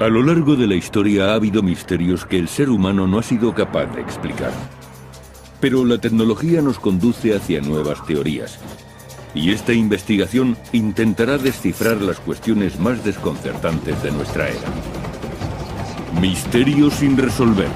A lo largo de la historia ha habido misterios que el ser humano no ha sido capaz de explicar. Pero la tecnología nos conduce hacia nuevas teorías. Y esta investigación intentará descifrar las cuestiones más desconcertantes de nuestra era. Misterios sin resolver.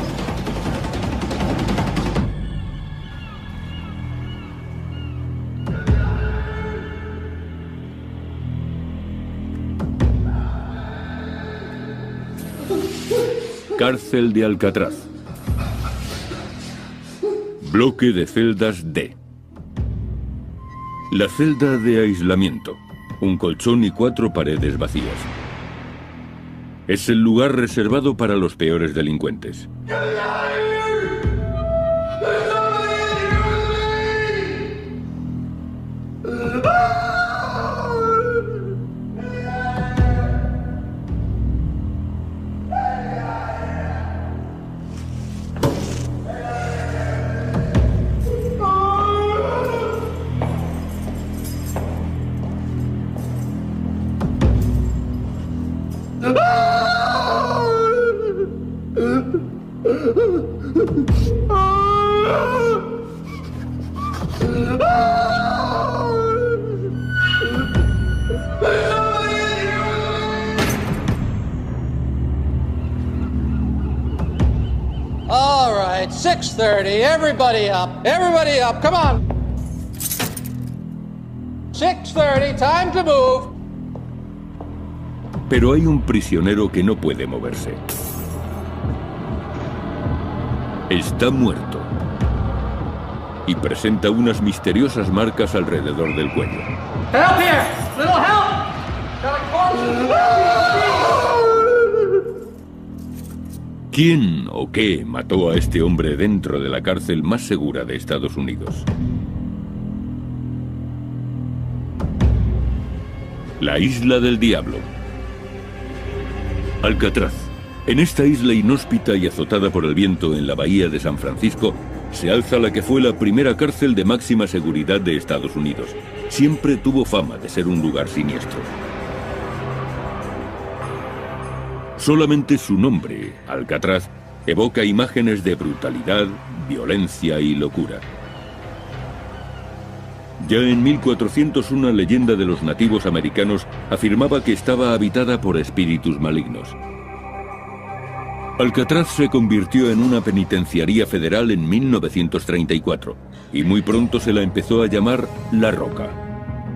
Cárcel de Alcatraz. Bloque de celdas D. La celda de aislamiento. Un colchón y 4 paredes vacías. Es el lugar reservado para los peores delincuentes. All right, 6:30, everybody up, come on. 6:30, time to move. Pero hay un prisionero que no puede moverse. Está muerto. Y presenta unas misteriosas marcas alrededor del cuello. Help here! Little help! Got a corpse. ¿Quién o qué mató a este hombre dentro de la cárcel más segura de Estados Unidos? La Isla del Diablo. Alcatraz. En esta isla inhóspita y azotada por el viento en la bahía de San Francisco, se alza la que fue la primera cárcel de máxima seguridad de Estados Unidos. Siempre tuvo fama de ser un lugar siniestro. Solamente su nombre, Alcatraz, evoca imágenes de brutalidad, violencia y locura. Ya en 1400 una leyenda de los nativos americanos afirmaba que estaba habitada por espíritus malignos. Alcatraz se convirtió en una penitenciaría federal en 1934 y muy pronto se la empezó a llamar La Roca.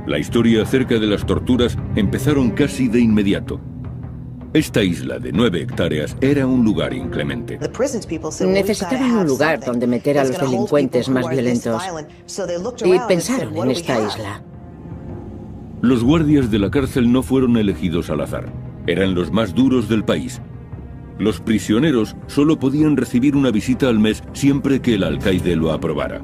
La historia acerca de las torturas empezaron casi de inmediato. Esta isla de 9 hectáreas era un lugar inclemente. Necesitaban un lugar donde meter a los delincuentes más violentos y pensaron en esta isla. Los guardias de la cárcel no fueron elegidos al azar. Eran los más duros del país. Los prisioneros solo podían recibir una visita al mes siempre que el alcaide lo aprobara.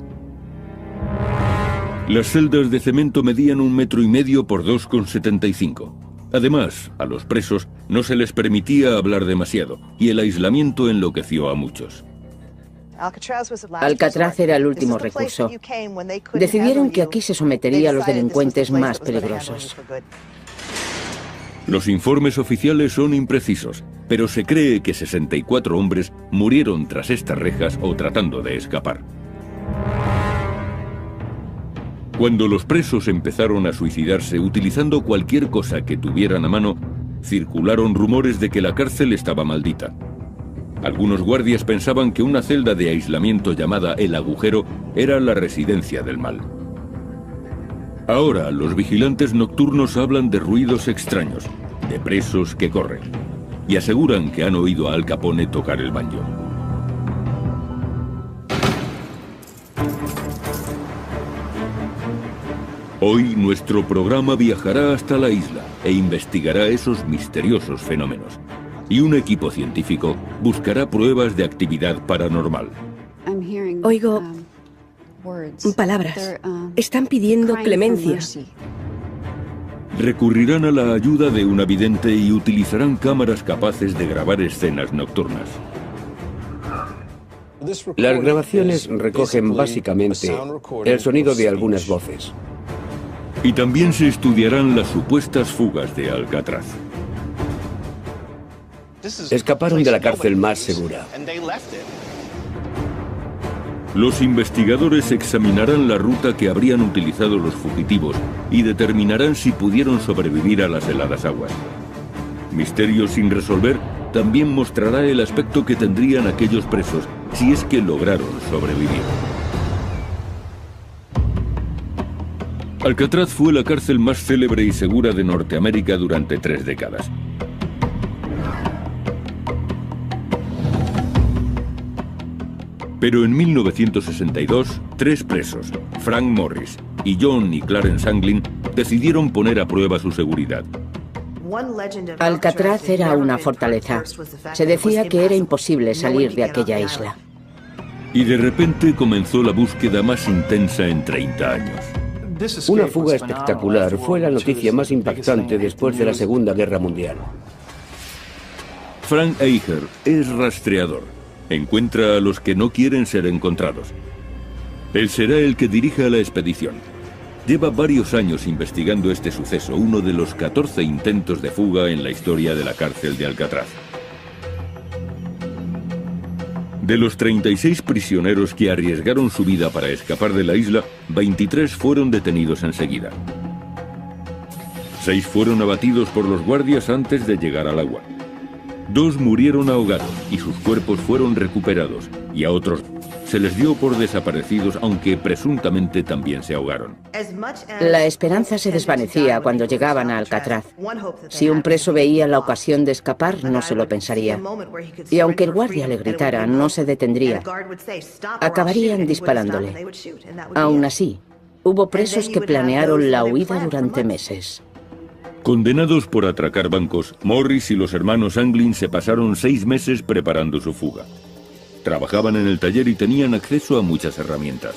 Las celdas de cemento medían 1,5 metros por 2,75. Además, a los presos no se les permitía hablar demasiado, y el aislamiento enloqueció a muchos. Alcatraz era el último recurso. Decidieron que aquí se sometería a los delincuentes más peligrosos. Los informes oficiales son imprecisos, pero se cree que 64 hombres murieron tras estas rejas o tratando de escapar. Cuando los presos empezaron a suicidarse utilizando cualquier cosa que tuvieran a mano, circularon rumores de que la cárcel estaba maldita. Algunos guardias pensaban que una celda de aislamiento llamada El Agujero era la residencia del mal. Ahora los vigilantes nocturnos hablan de ruidos extraños, de presos que corren, y aseguran que han oído a Al Capone tocar el banjo. Hoy nuestro programa viajará hasta la isla e investigará esos misteriosos fenómenos. Y un equipo científico buscará pruebas de actividad paranormal. Oigo palabras. Están pidiendo clemencia. Recurrirán a la ayuda de una vidente y utilizarán cámaras capaces de grabar escenas nocturnas. Las grabaciones recogen básicamente el sonido de algunas voces. Y también se estudiarán las supuestas fugas de Alcatraz. Escaparon de la cárcel más segura. Los investigadores examinarán la ruta que habrían utilizado los fugitivos y determinarán si pudieron sobrevivir a las heladas aguas. Misterio sin resolver también mostrará el aspecto que tendrían aquellos presos si es que lograron sobrevivir. Alcatraz fue la cárcel más célebre y segura de Norteamérica durante 3 décadas. Pero en 1962, 3 presos, Frank Morris y John y Clarence Anglin, decidieron poner a prueba su seguridad. Alcatraz era una fortaleza. Se decía que era imposible salir de aquella isla. Y de repente comenzó la búsqueda más intensa en 30 años. Una fuga espectacular fue la noticia más impactante después de la Segunda Guerra Mundial. Frank Eicher es rastreador. Encuentra a los que no quieren ser encontrados. Él será el que dirija la expedición. Lleva varios años investigando este suceso, uno de los 14 intentos de fuga en la historia de la cárcel de Alcatraz. De los 36 prisioneros que arriesgaron su vida para escapar de la isla, 23 fueron detenidos enseguida. 6 fueron abatidos por los guardias antes de llegar al agua. 2 murieron ahogados y sus cuerpos fueron recuperados, y a otros se les dio por desaparecidos, aunque presuntamente también se ahogaron. La esperanza se desvanecía cuando llegaban a Alcatraz. Si un preso veía la ocasión de escapar, no se lo pensaría. Y aunque el guardia le gritara, no se detendría. Acabarían disparándole. Aún así, hubo presos que planearon la huida durante meses. Condenados por atracar bancos, Morris y los hermanos Anglin se pasaron 6 meses preparando su fuga. Trabajaban en el taller y tenían acceso a muchas herramientas.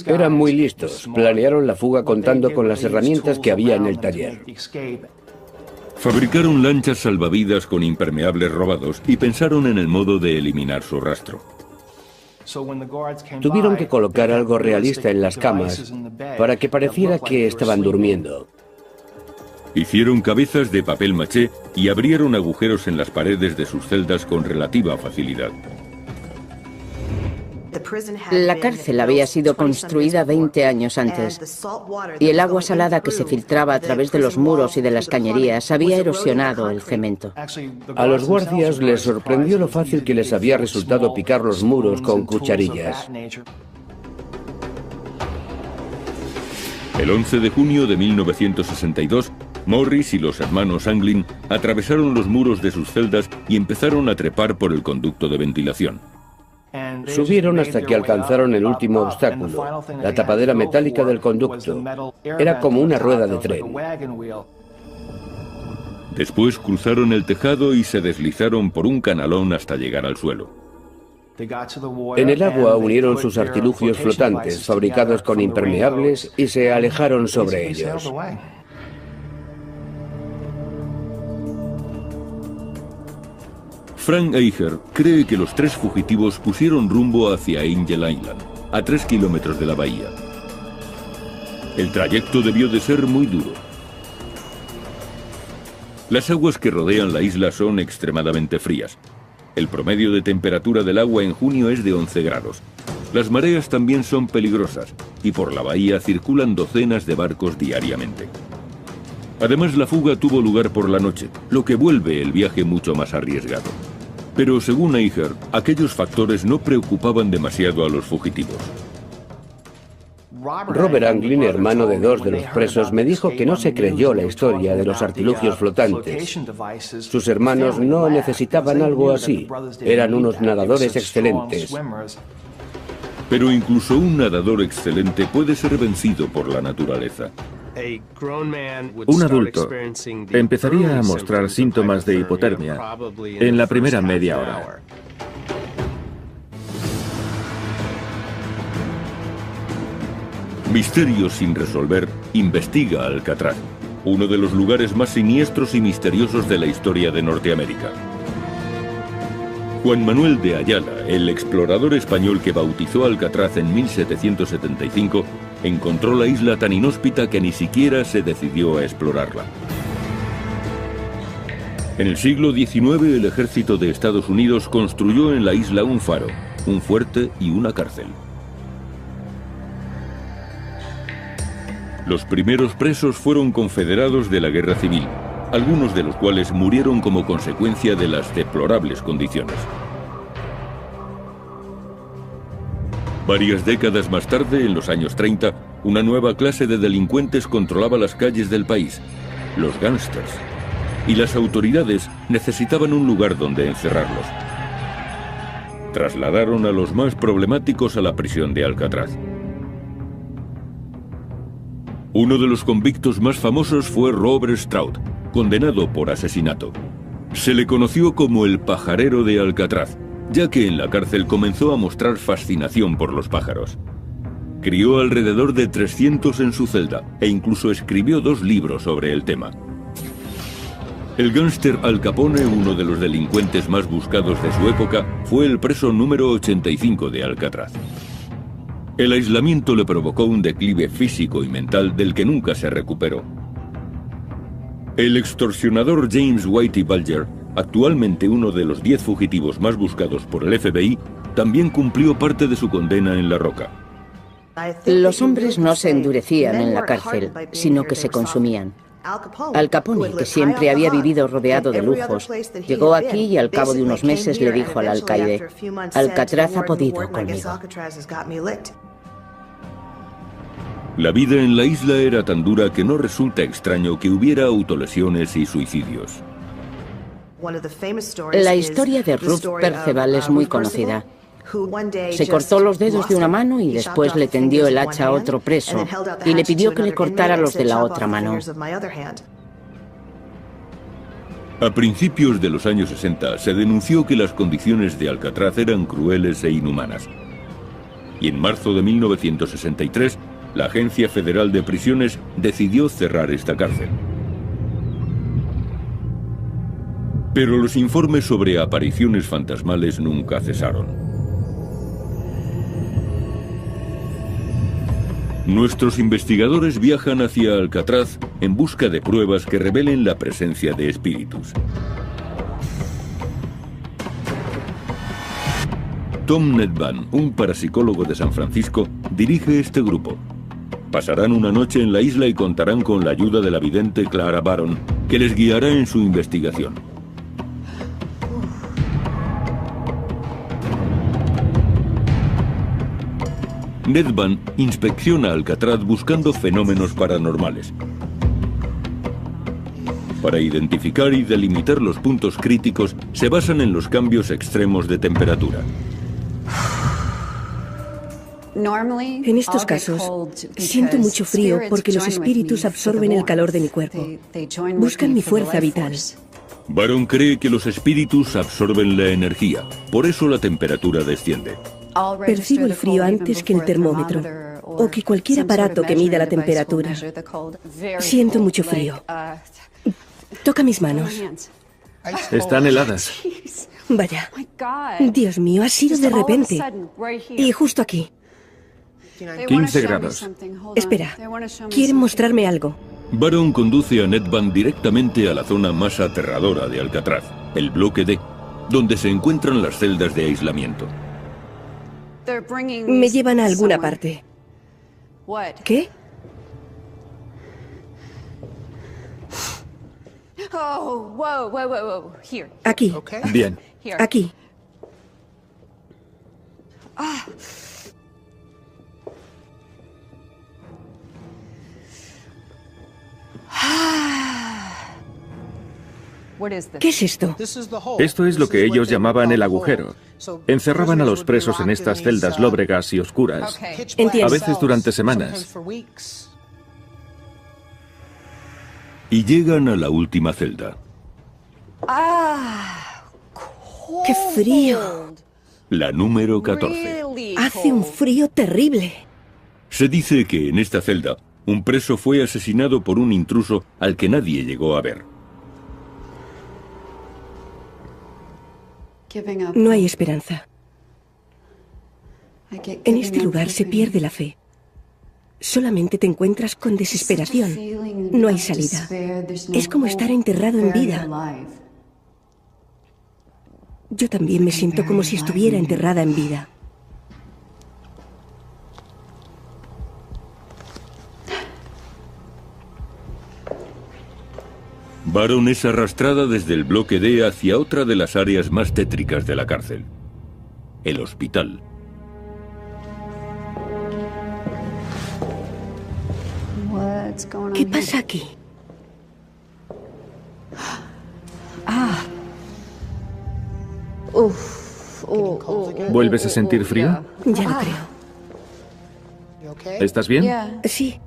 Eran muy listos. Planearon la fuga contando con las herramientas que había en el taller. Fabricaron lanchas salvavidas con impermeables robados y pensaron en el modo de eliminar su rastro. Tuvieron que colocar algo realista en las camas para que pareciera que estaban durmiendo. Hicieron cabezas de papel maché y abrieron agujeros en las paredes de sus celdas con relativa facilidad. La cárcel había sido construida 20 años antes, y el agua salada que se filtraba a través de los muros y de las cañerías había erosionado el cemento. A los guardias les sorprendió lo fácil que les había resultado picar los muros con cucharillas. El 11 de junio de 1962, Morris y los hermanos Anglin atravesaron los muros de sus celdas y empezaron a trepar por el conducto de ventilación. Subieron hasta que alcanzaron el último obstáculo, la tapadera metálica del conducto. Era como una rueda de tren. Después cruzaron el tejado y se deslizaron por un canalón hasta llegar al suelo. En el agua unieron sus artilugios flotantes, fabricados con impermeables, y se alejaron sobre ellos. Frank Eicher cree que los 3 fugitivos pusieron rumbo hacia Angel Island, a 3 kilómetros de la bahía. El trayecto debió de ser muy duro. Las aguas que rodean la isla son extremadamente frías. El promedio de temperatura del agua en junio es de 11 grados. Las mareas también son peligrosas y por la bahía circulan docenas de barcos diariamente. Además, la fuga tuvo lugar por la noche, lo que vuelve el viaje mucho más arriesgado. Pero según Eicher, aquellos factores no preocupaban demasiado a los fugitivos. Robert Anglin, hermano de 2 de los presos, me dijo que no se creyó la historia de los artilugios flotantes. Sus hermanos no necesitaban algo así. Eran unos nadadores excelentes. Pero incluso un nadador excelente puede ser vencido por la naturaleza. Un adulto empezaría a mostrar síntomas de hipotermia en la primera media hora. Misterio sin resolver investiga Alcatraz, uno de los lugares más siniestros y misteriosos de la historia de Norteamérica. Juan Manuel de Ayala, el explorador español que bautizó Alcatraz en 1775, encontró la isla tan inhóspita que ni siquiera se decidió a explorarla. En el siglo XIX, el ejército de Estados Unidos construyó en la isla un faro, un fuerte y una cárcel. Los primeros presos fueron confederados de la Guerra Civil, algunos de los cuales murieron como consecuencia de las deplorables condiciones. Varias décadas más tarde, en los años 30, una nueva clase de delincuentes controlaba las calles del país, los gángsters, y las autoridades necesitaban un lugar donde encerrarlos. Trasladaron a los más problemáticos a la prisión de Alcatraz. Uno de los convictos más famosos fue Robert Stroud, condenado por asesinato. Se le conoció como el pajarero de Alcatraz, ya que en la cárcel comenzó a mostrar fascinación por los pájaros. Crió alrededor de 300 en su celda e incluso escribió 2 libros sobre el tema. El gángster Al Capone, uno de los delincuentes más buscados de su época, fue el preso número 85 de Alcatraz. El aislamiento le provocó un declive físico y mental del que nunca se recuperó. El extorsionador James Whitey Bulger, actualmente uno de los 10 fugitivos más buscados por el FBI, también cumplió parte de su condena en La Roca. Los hombres no se endurecían en la cárcel, sino que se consumían. Al Capone, que siempre había vivido rodeado de lujos, llegó aquí y al cabo de unos meses le dijo al alcaide: Alcatraz ha podido conmigo. La vida en la isla era tan dura que no resulta extraño que hubiera autolesiones y suicidios. La historia de Ruth Perceval es muy conocida. Se cortó los dedos de una mano y después le tendió el hacha a otro preso y le pidió que le cortara los de la otra mano. A principios de los años 60 se denunció que las condiciones de Alcatraz eran crueles e inhumanas. Y en marzo de 1963, la Agencia Federal de Prisiones decidió cerrar esta cárcel. Pero los informes sobre apariciones fantasmales nunca cesaron. Nuestros investigadores viajan hacia Alcatraz en busca de pruebas que revelen la presencia de espíritus. Tom Nedban, un parapsicólogo de San Francisco, dirige este grupo. Pasarán una noche en la isla y contarán con la ayuda de la vidente Clara Baron, que les guiará en su investigación. Nedban inspecciona Alcatraz buscando fenómenos paranormales. Para identificar y delimitar los puntos críticos, se basan en los cambios extremos de temperatura. En estos casos, siento mucho frío porque los espíritus absorben el calor de mi cuerpo. Buscan mi fuerza vital. Baron cree que los espíritus absorben la energía, por eso la temperatura desciende. Percibo el frío antes que el termómetro o que cualquier aparato que mida la temperatura. Siento mucho frío. Toca mis manos. Están heladas. Vaya. Dios mío, ha sido de repente. Y justo aquí. 15 grados. Espera, quieren mostrarme algo. Baron conduce a Nedban directamente a la zona más aterradora de Alcatraz, el bloque D, donde se encuentran las celdas de aislamiento. Me llevan a alguna parte. ¿Qué? Aquí. Bien. Aquí. ¿Qué es esto? Esto es lo que ellos llamaban el agujero. Encerraban a los presos en estas celdas lóbregas y oscuras, Entiendo. a veces durante semanas. Y llegan a la última celda. ¡Qué frío! La número 14. Hace un frío terrible. Se dice que en esta celda, un preso fue asesinado por un intruso al que nadie llegó a ver. No hay esperanza. En este lugar se pierde la fe. Solamente te encuentras con desesperación. No hay salida. Es como estar enterrado en vida. Yo también me siento como si estuviera enterrada en vida. Baron es arrastrada desde el bloque D hacia otra de las áreas más tétricas de la cárcel, el hospital. ¿Qué pasa aquí? ¿Vuelves a sentir frío? Ya lo creo. ¿Estás bien? Sí,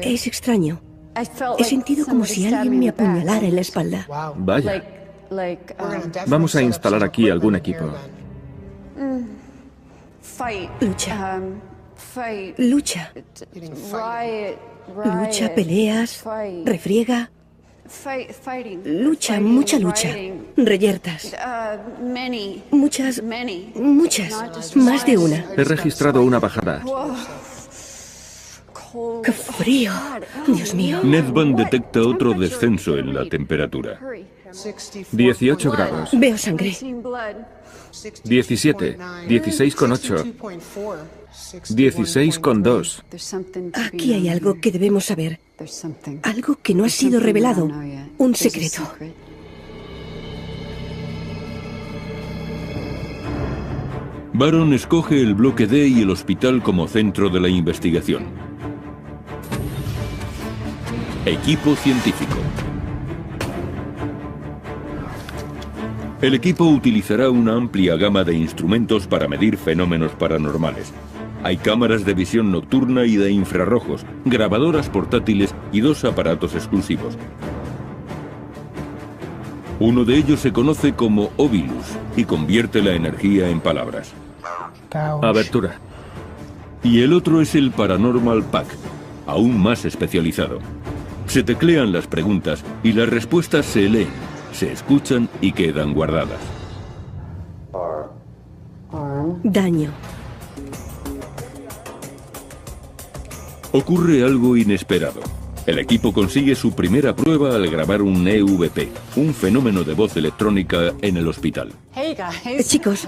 es extraño. He sentido como si alguien me apuñalara en la espalda. Vaya. Vamos a instalar aquí algún equipo. Lucha. Lucha. Lucha, peleas, refriega. Lucha, mucha lucha. Reyertas. Muchas, más de una. He registrado una bajada. ¡Qué frío! Dios mío. Nedvan detecta otro descenso en la temperatura. 18 grados. Veo sangre. 17. 16,8. 16,2. Aquí hay algo que debemos saber. Algo que no ha sido revelado. Un secreto. Baron escoge el bloque D y el hospital como centro de la investigación. Equipo científico. El equipo utilizará una amplia gama de instrumentos para medir fenómenos paranormales. Hay cámaras de visión nocturna y de infrarrojos, grabadoras portátiles y 2 aparatos exclusivos. Uno de ellos se conoce como Ovilus y convierte la energía en palabras. Abertura. Y el otro es el Paranormal Pack, aún más especializado. Se teclean las preguntas y las respuestas se leen, se escuchan y quedan guardadas. Daño. Ocurre algo inesperado. El equipo consigue su primera prueba al grabar un EVP, un fenómeno de voz electrónica en el hospital. Chicos,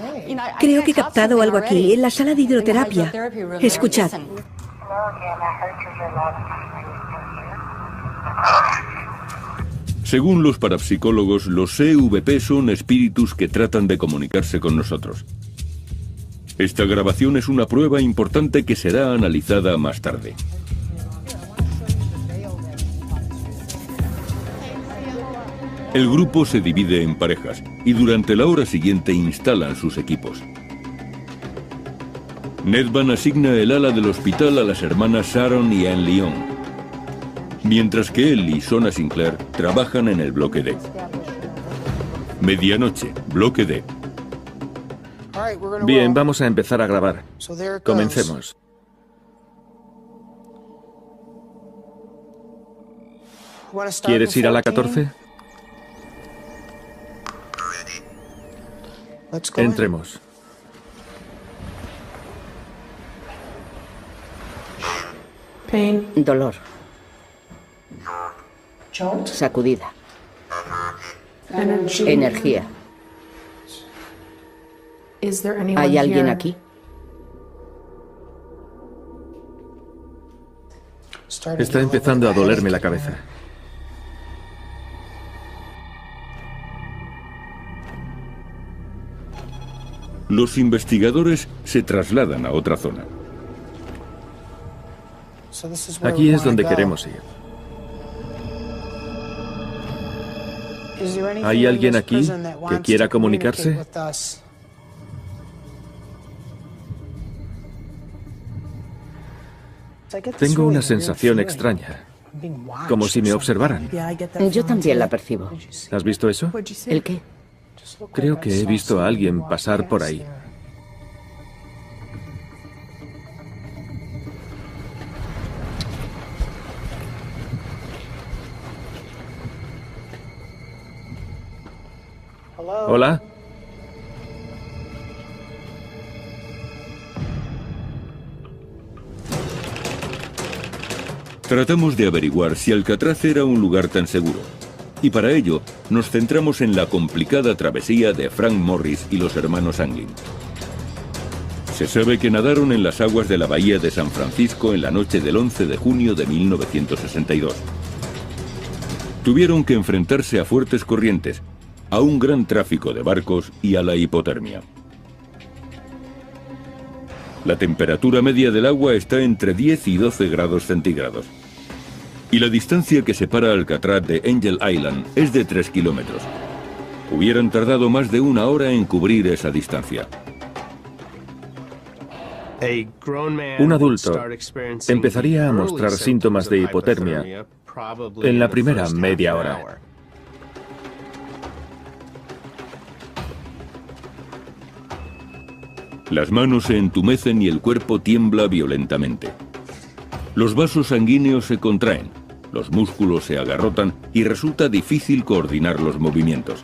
creo que he captado algo aquí, en la sala de hidroterapia. Escuchad. Según los parapsicólogos, los EVP son espíritus que tratan de comunicarse con nosotros. Esta grabación es una prueba importante que será analizada más tarde. El grupo se divide en parejas y durante la hora siguiente instalan sus equipos. Nedvan asigna el ala del hospital a las hermanas Sharon y Anne Lyon, mientras que él y Sona Sinclair trabajan en el bloque D. Medianoche, bloque D. Bien, vamos a empezar a grabar. Comencemos. ¿Quieres ir a la 14? Entremos. Dolor. Sacudida. Energía. ¿Hay alguien aquí? Está empezando a dolerme la cabeza. Los investigadores se trasladan a otra zona. Aquí es donde queremos ir. ¿Hay alguien aquí que quiera comunicarse? Tengo una sensación extraña, como si me observaran. Yo también la percibo. ¿Has visto eso? ¿El qué? Creo que he visto a alguien pasar por ahí. Hola. Tratamos de averiguar si Alcatraz era un lugar tan seguro. Y para ello, nos centramos en la complicada travesía de Frank Morris y los hermanos Anglin. Se sabe que nadaron en las aguas de la bahía de San Francisco en la noche del 11 de junio de 1962. Tuvieron que enfrentarse a fuertes corrientes, a un gran tráfico de barcos y a la hipotermia. La temperatura media del agua está entre 10 y 12 grados centígrados. Y la distancia que separa Alcatraz de Angel Island es de 3 kilómetros. Hubieran tardado más de 1 hora en cubrir esa distancia. Un adulto empezaría a mostrar síntomas de hipotermia en la primera media hora. Las manos se entumecen y el cuerpo tiembla violentamente. Los vasos sanguíneos se contraen, los músculos se agarrotan y resulta difícil coordinar los movimientos.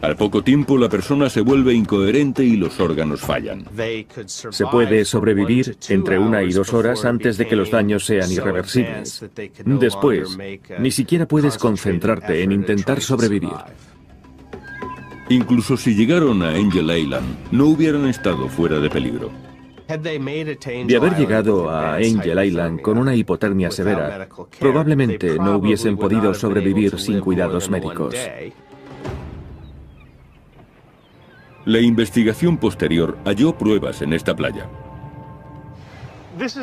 Al poco tiempo la persona se vuelve incoherente y los órganos fallan. Se puede sobrevivir entre 1 y 2 horas antes de que los daños sean irreversibles. Después, ni siquiera puedes concentrarte en intentar sobrevivir. Incluso si llegaron a Angel Island, no hubieran estado fuera de peligro. De haber llegado a Angel Island con una hipotermia severa, probablemente no hubiesen podido sobrevivir sin cuidados médicos. La investigación posterior halló pruebas en esta playa.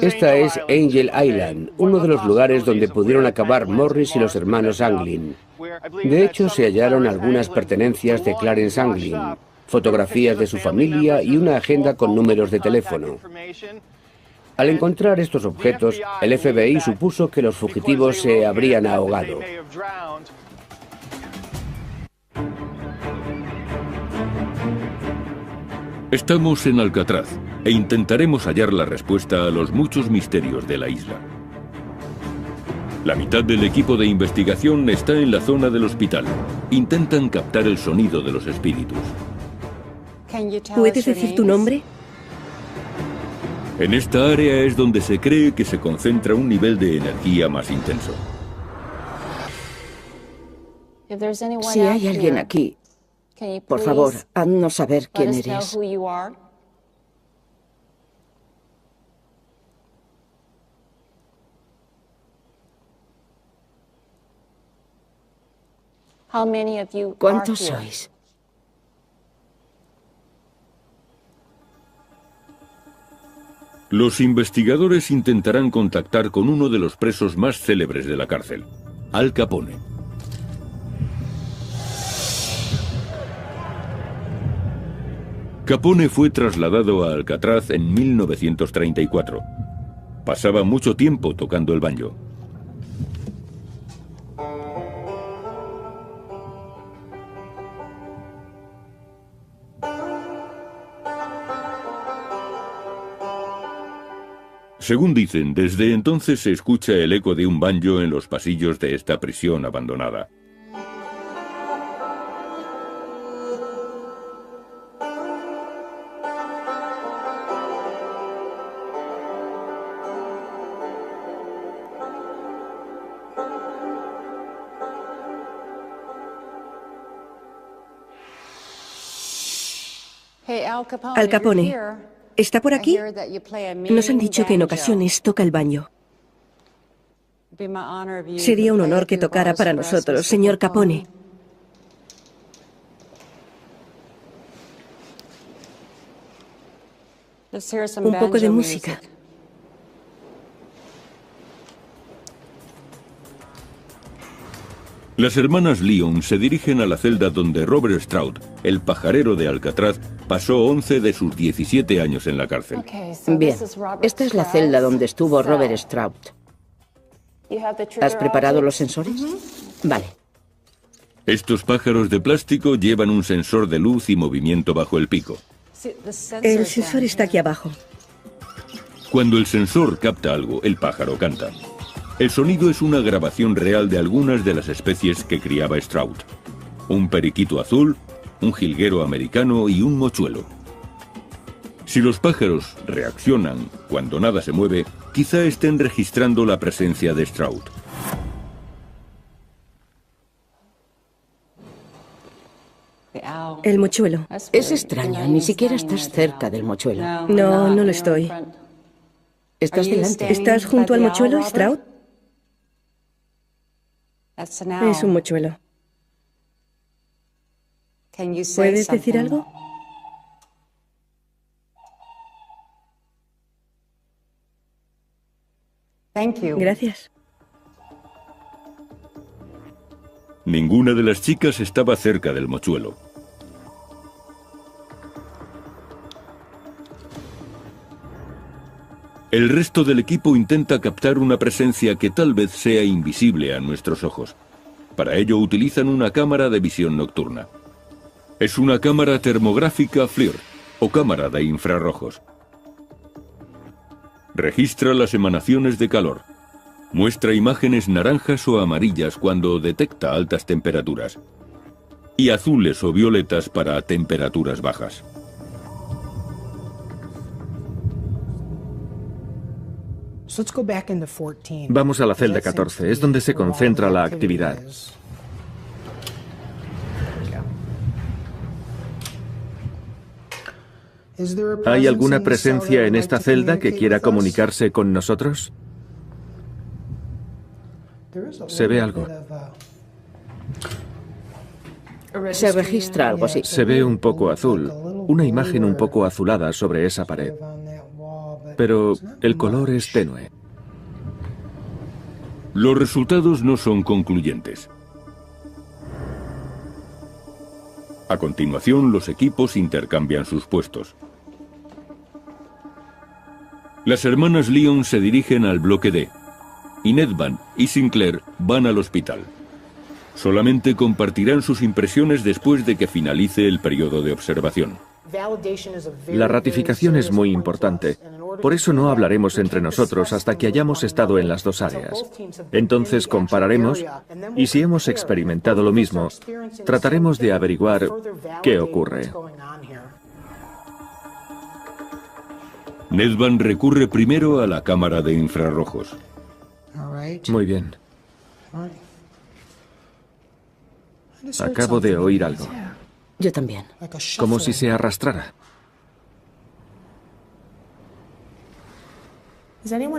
Esta es Angel Island, uno de los lugares donde pudieron acabar Morris y los hermanos Anglin. De hecho, se hallaron algunas pertenencias de Clarence Anglin, fotografías de su familia y una agenda con números de teléfono. Al encontrar estos objetos, el FBI supuso que los fugitivos se habrían ahogado. Estamos en Alcatraz e intentaremos hallar la respuesta a los muchos misterios de la isla. La mitad del equipo de investigación está en la zona del hospital. Intentan captar el sonido de los espíritus. ¿Puedes decir tu nombre? En esta área es donde se cree que se concentra un nivel de energía más intenso. Si hay alguien aquí, por favor, haznos saber quién eres. ¿Cuántos sois? Los investigadores intentarán contactar con uno de los presos más célebres de la cárcel, Al Capone. Capone fue trasladado a Alcatraz en 1934. Pasaba mucho tiempo tocando el banjo. Según dicen, desde entonces se escucha el eco de un banjo en los pasillos de esta prisión abandonada. Al Capone, ¿está por aquí? Nos han dicho que en ocasiones toca el banjo. Sería un honor que tocara para nosotros, señor Capone. Un poco de música. Las hermanas Lyon se dirigen a la celda donde Robert Stroud, el pajarero de Alcatraz, pasó 11 de sus 17 años en la cárcel. Bien, esta es la celda donde estuvo Robert Stroud. ¿Has preparado los sensores? Vale. Estos pájaros de plástico llevan un sensor de luz y movimiento bajo el pico. El sensor está aquí abajo. Cuando el sensor capta algo, el pájaro canta. El sonido es una grabación real de algunas de las especies que criaba Stroud. Un periquito azul, un jilguero americano y un mochuelo. Si los pájaros reaccionan cuando nada se mueve, quizá estén registrando la presencia de Stroud. El mochuelo. Es extraño, ni siquiera estás cerca del mochuelo. No, no lo estoy. Estás delante. ¿Estás junto al mochuelo, Stroud? Es un mochuelo. ¿Puedes decir algo? Gracias. Ninguna de las chicas estaba cerca del mochuelo. El resto del equipo intenta captar una presencia que tal vez sea invisible a nuestros ojos. Para ello utilizan una cámara de visión nocturna. Es una cámara termográfica FLIR, o cámara de infrarrojos. Registra las emanaciones de calor. Muestra imágenes naranjas o amarillas cuando detecta altas temperaturas. Y azules o violetas para temperaturas bajas. Vamos a la celda 14, es donde se concentra la actividad. ¿Hay alguna presencia en esta celda que quiera comunicarse con nosotros? Se ve algo. Se registra algo así. Se ve un poco azul, una imagen un poco azulada sobre esa pared. Pero el color es tenue. Los resultados no son concluyentes. A continuación, los equipos intercambian sus puestos. Las hermanas Lyon se dirigen al bloque D, y Nedvan y Sinclair van al hospital. Solamente compartirán sus impresiones después de que finalice el periodo de observación. La ratificación es muy importante. Por eso no hablaremos entre nosotros hasta que hayamos estado en las dos áreas. Entonces compararemos y si hemos experimentado lo mismo, trataremos de averiguar qué ocurre. Nedvan recurre primero a la cámara de infrarrojos. Muy bien. Acabo de oír algo. Yo también. Como si se arrastrara.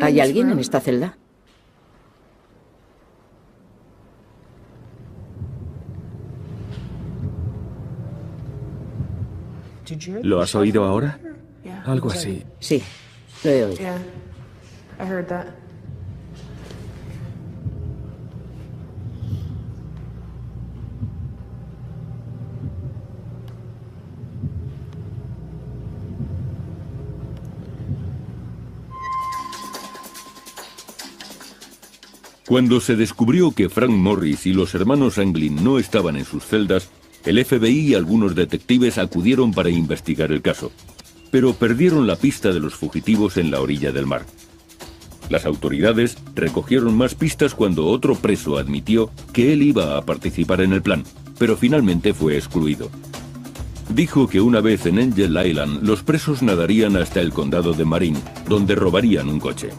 ¿Hay alguien en esta celda? ¿Lo has oído ahora? Algo así. Sí, lo he oído. Cuando se descubrió que Frank Morris y los hermanos Anglin no estaban en sus celdas, el FBI y algunos detectives acudieron para investigar el caso, pero perdieron la pista de los fugitivos en la orilla del mar. Las autoridades recogieron más pistas cuando otro preso admitió que él iba a participar en el plan, pero finalmente fue excluido. Dijo que una vez en Angel Island, los presos nadarían hasta el condado de Marin, donde robarían un coche.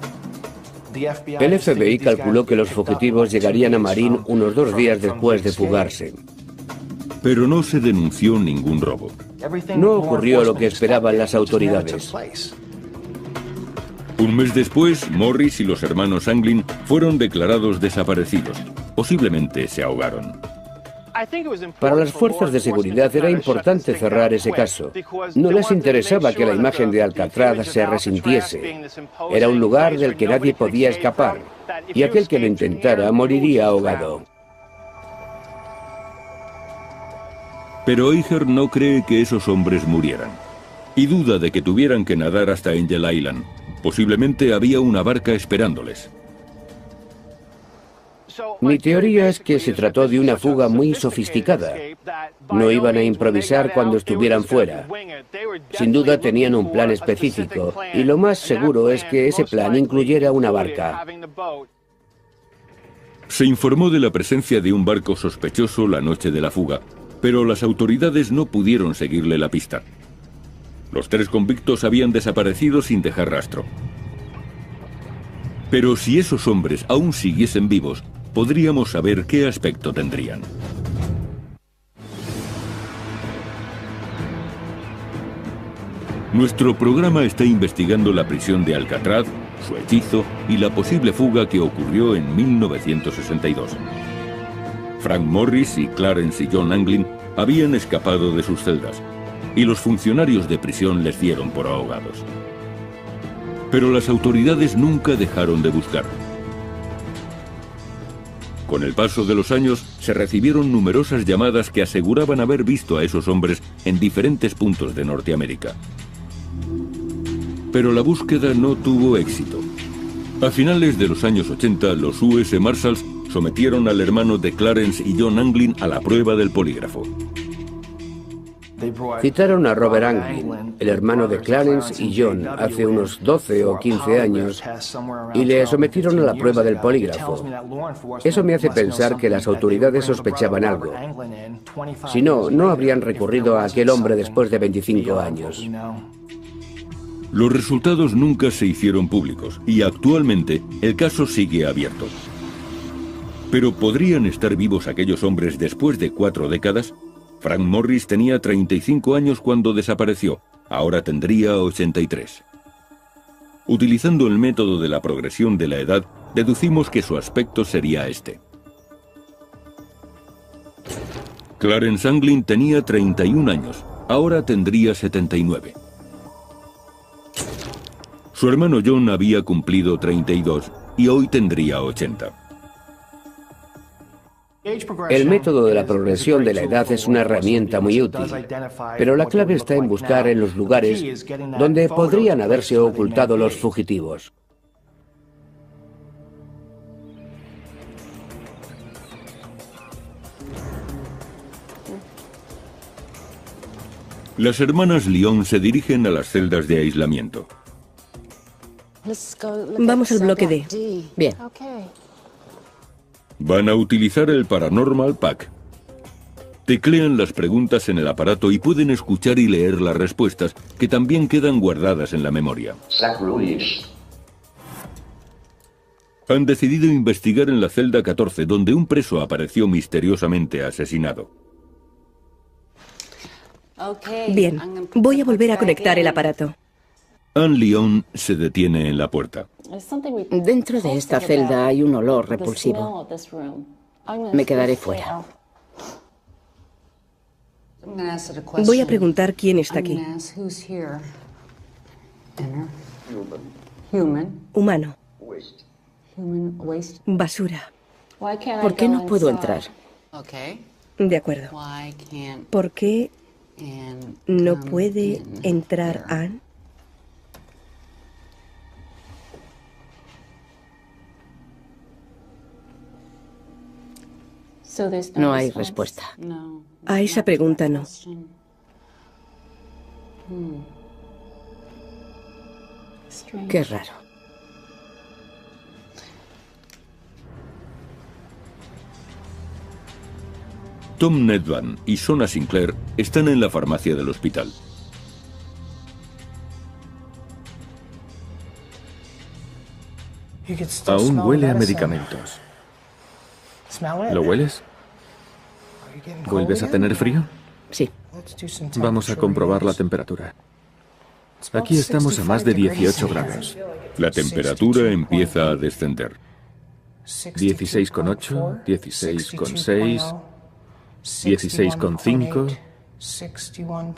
El FBI calculó que los fugitivos llegarían a Marin unos 2 días después de fugarse. Pero no se denunció ningún robo. No ocurrió lo que esperaban las autoridades. Un mes después, Morris y los hermanos Anglin fueron declarados desaparecidos. Posiblemente se ahogaron. Para las fuerzas de seguridad era importante cerrar ese caso. No les interesaba que la imagen de Alcatraz se resintiese. Era un lugar del que nadie podía escapar, y aquel que lo intentara moriría ahogado. Pero Eicher no cree que esos hombres murieran, y duda de que tuvieran que nadar hasta Angel Island. Posiblemente había una barca esperándoles. Mi teoría es que se trató de una fuga muy sofisticada. No iban a improvisar cuando estuvieran fuera. Sin duda tenían un plan específico, y lo más seguro es que ese plan incluyera una barca. Se informó de la presencia de un barco sospechoso la noche de la fuga, pero las autoridades no pudieron seguirle la pista. Los 3 convictos habían desaparecido sin dejar rastro. Pero si esos hombres aún siguiesen vivos, podríamos saber qué aspecto tendrían. Nuestro programa está investigando la prisión de Alcatraz, su hechizo y la posible fuga que ocurrió en 1962. Frank Morris y Clarence y John Anglin habían escapado de sus celdas y los funcionarios de prisión les dieron por ahogados. Pero las autoridades nunca dejaron de buscar. Con el paso de los años, se recibieron numerosas llamadas que aseguraban haber visto a esos hombres en diferentes puntos de Norteamérica. Pero la búsqueda no tuvo éxito. A finales de los años 80, los US Marshals sometieron al hermano de Clarence y John Anglin a la prueba del polígrafo. Citaron a Robert Anglin, el hermano de Clarence y John, hace unos 12 o 15 años, y le sometieron a la prueba del polígrafo. Eso me hace pensar que las autoridades sospechaban algo. Si no, no habrían recurrido a aquel hombre después de 25 años. Los resultados nunca se hicieron públicos y actualmente el caso sigue abierto. Pero ¿podrían estar vivos aquellos hombres después de 4 décadas? Frank Morris tenía 35 años cuando desapareció, ahora tendría 83. Utilizando el método de la progresión de la edad, deducimos que su aspecto sería este. Clarence Anglin tenía 31 años, ahora tendría 79. Su hermano John había cumplido 32 y hoy tendría 80. El método de la progresión de la edad es una herramienta muy útil, pero la clave está en buscar en los lugares donde podrían haberse ocultado los fugitivos. Las hermanas Lyon se dirigen a las celdas de aislamiento. Vamos al bloque D. Bien. Van a utilizar el Paranormal Pack. Teclean las preguntas en el aparato y pueden escuchar y leer las respuestas, que también quedan guardadas en la memoria. Han decidido investigar en la celda 14, donde un preso apareció misteriosamente asesinado. Bien, voy a volver a conectar el aparato. Anne Lyon se detiene en la puerta. Dentro de esta celda hay un olor repulsivo. Me quedaré fuera. Voy a preguntar quién está aquí. Humano. Basura. ¿Por qué no puedo entrar? De acuerdo. ¿Por qué no puede entrar Anne? No hay respuesta. A esa pregunta no. Qué raro. Tom Nedvan y Sona Sinclair están en la farmacia del hospital. Aún huele a medicamentos. ¿Lo hueles? ¿Vuelves a tener frío? Sí. Vamos a comprobar la temperatura. Aquí estamos a más de 18 grados. La temperatura empieza a descender. 16,8, 16,6, 16,5,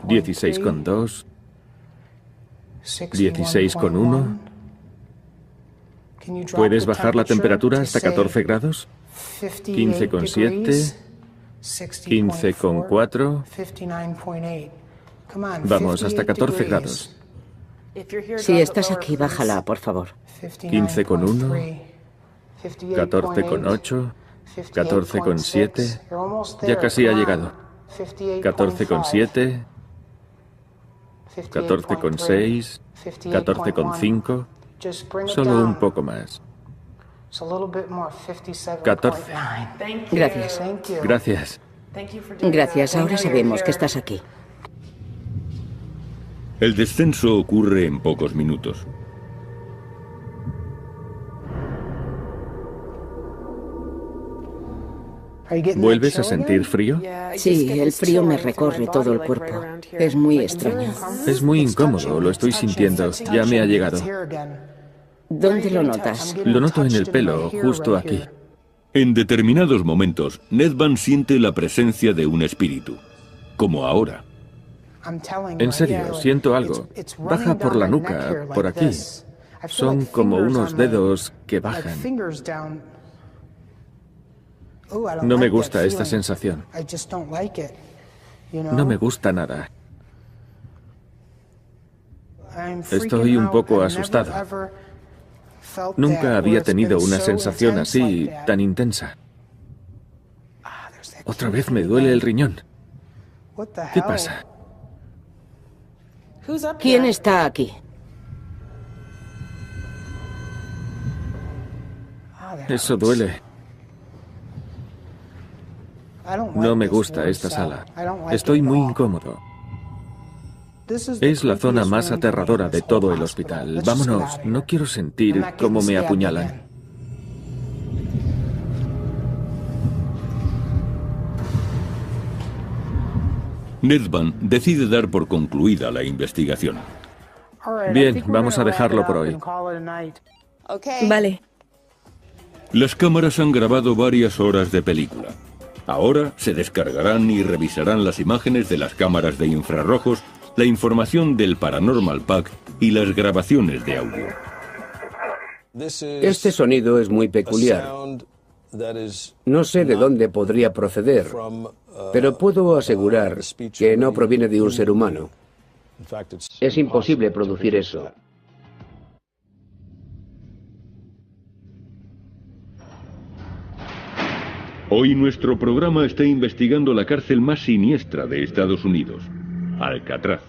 16,2, 16,1. ¿Puedes bajar la temperatura hasta 14 grados? 15,7, 15,4. Vamos, hasta 14 grados. Si estás aquí, bájala, por favor. 15,1, 14,8, 14,7. Ya casi ha llegado. 14,7, 14,6, 14,5. Solo un poco más. 14. Gracias. Gracias. Gracias, ahora sabemos que estás aquí. El descenso ocurre en pocos minutos. ¿Vuelves a sentir frío? Sí, el frío me recorre todo el cuerpo. Es muy extraño. Es muy incómodo, lo estoy sintiendo. Ya me ha llegado. ¿Dónde lo notas? Lo noto en el pelo, justo aquí. En determinados momentos, Nedvan siente la presencia de un espíritu, como ahora. En serio, siento algo. Baja por la nuca, por aquí. Son como unos dedos que bajan. No me gusta esta sensación. No me gusta nada. Estoy un poco asustado. Nunca había tenido una sensación así, tan intensa. Otra vez me duele el riñón. ¿Qué pasa? ¿Quién está aquí? Eso duele. No me gusta esta sala. Estoy muy incómodo. Es la zona más aterradora de todo el hospital. Vámonos, no quiero sentir cómo me apuñalan. Nedvan decide dar por concluida la investigación. Bien, vamos a dejarlo por hoy. Vale. Las cámaras han grabado varias horas de película. Ahora se descargarán y revisarán las imágenes de las cámaras de infrarrojos, la información del Paranormal Pack y las grabaciones de audio. Este sonido es muy peculiar. No sé de dónde podría proceder, pero puedo asegurar que no proviene de un ser humano. Es imposible producir eso. Hoy nuestro programa está investigando la cárcel más siniestra de Estados Unidos, Alcatraz.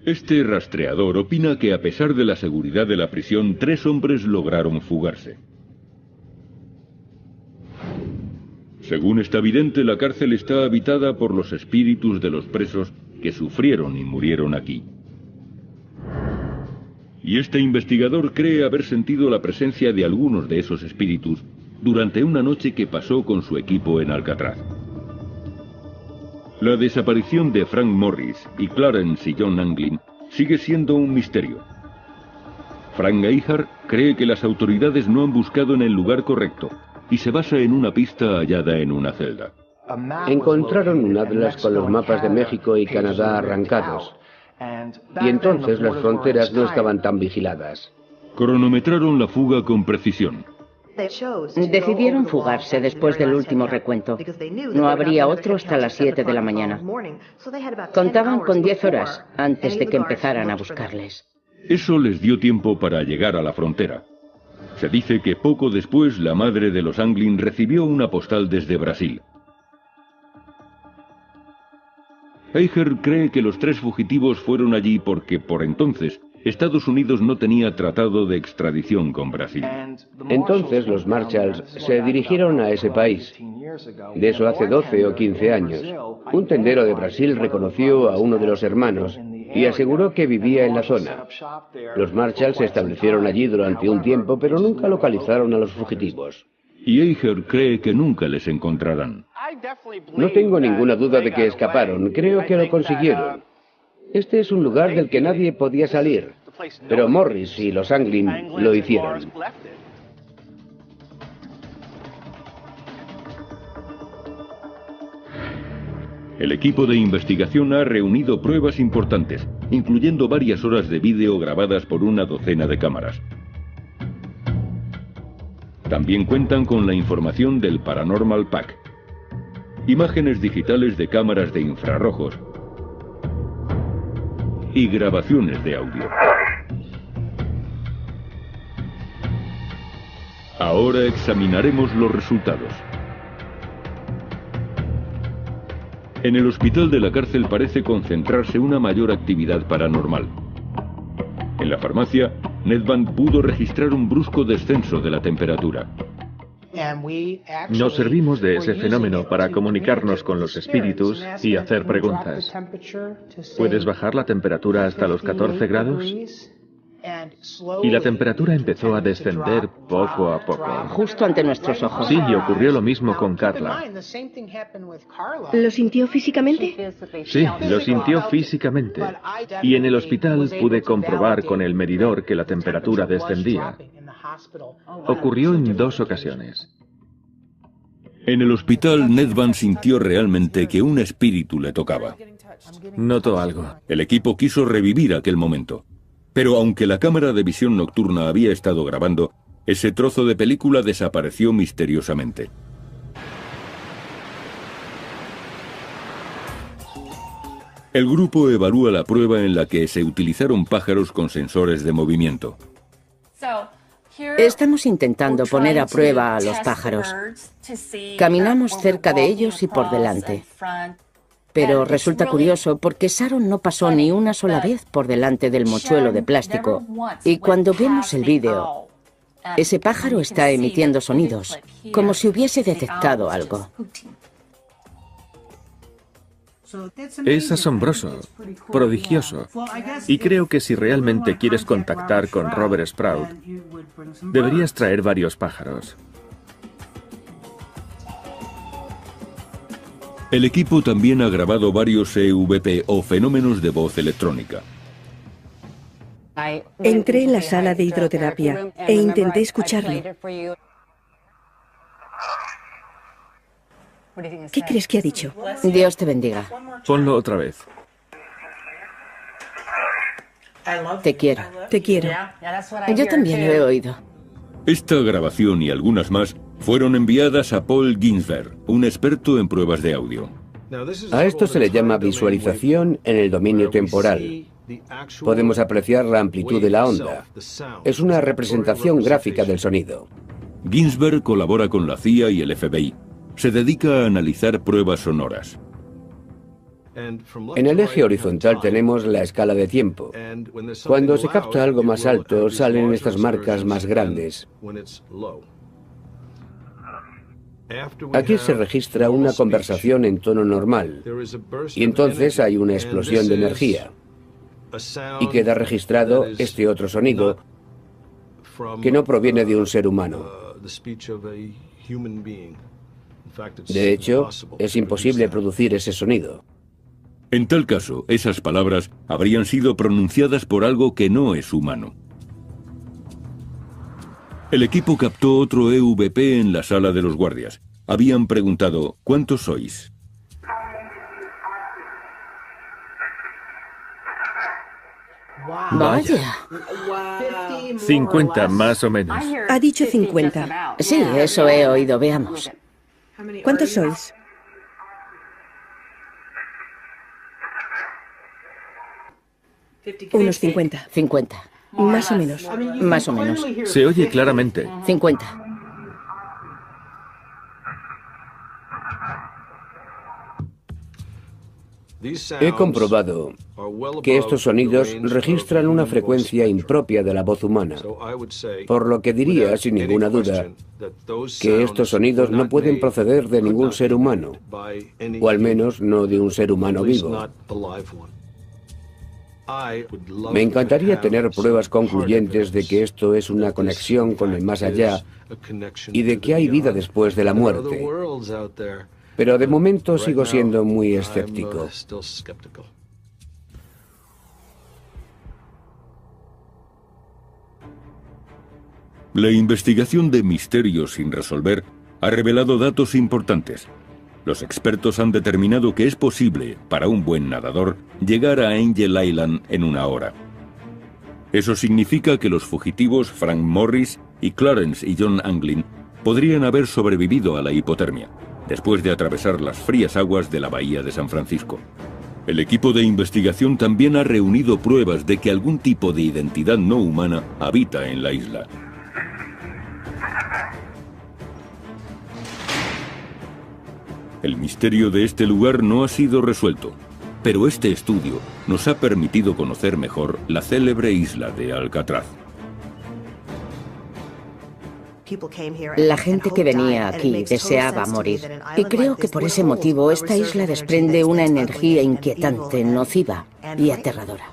Este rastreador opina que a pesar de la seguridad de la prisión, 3 hombres lograron fugarse. Según esta vidente, la cárcel está habitada por los espíritus de los presos que sufrieron y murieron aquí. Y este investigador cree haber sentido la presencia de algunos de esos espíritus durante una noche que pasó con su equipo en Alcatraz. La desaparición de Frank Morris y Clarence y John Anglin sigue siendo un misterio. Frank Geiger cree que las autoridades no han buscado en el lugar correcto y se basa en una pista hallada en una celda. Encontraron un atlas con los mapas de México y Canadá arrancados. Y entonces las fronteras no estaban tan vigiladas. Cronometraron la fuga con precisión. Decidieron fugarse después del último recuento. No habría otro hasta las 7 de la mañana. Contaban con 10 horas antes de que empezaran a buscarles. Eso les dio tiempo para llegar a la frontera. Se dice que poco después la madre de los Anglin recibió una postal desde Brasil. Geiger cree que los 3 fugitivos fueron allí porque, por entonces, Estados Unidos no tenía tratado de extradición con Brasil. Entonces los Marshalls se dirigieron a ese país. De eso hace 12 o 15 años. Un tendero de Brasil reconoció a uno de los hermanos y aseguró que vivía en la zona. Los Marshalls se establecieron allí durante un tiempo, pero nunca localizaron a los fugitivos. Y Geiger cree que nunca les encontrarán. No tengo ninguna duda de que escaparon. Creo que lo consiguieron. Este es un lugar del que nadie podía salir, pero Morris y los Anglin lo hicieron. El equipo de investigación ha reunido pruebas importantes, incluyendo varias horas de vídeo grabadas por una docena de cámaras. También cuentan con la información del Paranormal Pack, imágenes digitales de cámaras de infrarrojos y grabaciones de audio. Ahora examinaremos los resultados. En el hospital de la cárcel parece concentrarse una mayor actividad paranormal. En la farmacia, Nedvan pudo registrar un brusco descenso de la temperatura. Nos servimos de ese fenómeno para comunicarnos con los espíritus y hacer preguntas. ¿Puedes bajar la temperatura hasta los 14 grados? Y la temperatura empezó a descender poco a poco. Justo ante nuestros ojos. Sí, y ocurrió lo mismo con Carla. ¿Lo sintió físicamente? Sí, lo sintió físicamente. Y en el hospital pude comprobar con el medidor que la temperatura descendía. Ocurrió en 2 ocasiones. En el hospital, Ned Van sintió realmente que un espíritu le tocaba. Notó algo. El equipo quiso revivir aquel momento. Pero aunque la cámara de visión nocturna había estado grabando, ese trozo de película desapareció misteriosamente. El grupo evalúa la prueba en la que se utilizaron pájaros con sensores de movimiento. Estamos intentando poner a prueba a los pájaros. Caminamos cerca de ellos y por delante. Pero resulta curioso porque Sharon no pasó ni una sola vez por delante del mochuelo de plástico. Y cuando vemos el vídeo, ese pájaro está emitiendo sonidos, como si hubiese detectado algo. Es asombroso, prodigioso. Y creo que si realmente quieres contactar con Robert Sprout, deberías traer varios pájaros. El equipo también ha grabado varios EVP o fenómenos de voz electrónica. Entré en la sala de hidroterapia e intenté escucharlo. ¿Qué crees que ha dicho? Dios te bendiga. Ponlo otra vez. Te quiero. Te quiero. Yo también lo he oído. Esta grabación y algunas más fueron enviadas a Paul Ginsberg, un experto en pruebas de audio. A esto se le llama visualización en el dominio temporal. Podemos apreciar la amplitud de la onda. Es una representación gráfica del sonido. Ginsberg colabora con la CIA y el FBI. Se dedica a analizar pruebas sonoras. En el eje horizontal tenemos la escala de tiempo. Cuando se capta algo más alto, salen estas marcas más grandes. Aquí se registra una conversación en tono normal, y entonces hay una explosión de energía. Y queda registrado este otro sonido, que no proviene de un ser humano. De hecho, es imposible producir ese sonido. En tal caso, esas palabras habrían sido pronunciadas por algo que no es humano. El equipo captó otro EVP en la sala de los guardias. Habían preguntado, ¿cuántos sois? Vaya. 50 más o menos. Ha dicho 50. Sí, eso he oído. Veamos. ¿Cuántos sois? Unos 50. 50. Más o menos. Más o menos. Se oye claramente. 50. He comprobado que estos sonidos registran una frecuencia impropia de la voz humana, por lo que diría, sin ninguna duda, que estos sonidos no pueden proceder de ningún ser humano, o al menos no de un ser humano vivo. Me encantaría tener pruebas concluyentes de que esto es una conexión con el más allá y de que hay vida después de la muerte. Pero de momento sigo siendo muy escéptico. La investigación de misterios sin resolver ha revelado datos importantes. Los expertos han determinado que es posible, para un buen nadador, llegar a Angel Island en 1 hora. Eso significa que los fugitivos Frank Morris y Clarence y John Anglin podrían haber sobrevivido a la hipotermia, después de atravesar las frías aguas de la bahía de San Francisco. El equipo de investigación también ha reunido pruebas de que algún tipo de identidad no humana habita en la isla. El misterio de este lugar no ha sido resuelto, pero este estudio nos ha permitido conocer mejor la célebre isla de Alcatraz. La gente que venía aquí deseaba morir. Y creo que por ese motivo esta isla desprende una energía inquietante, nociva y aterradora.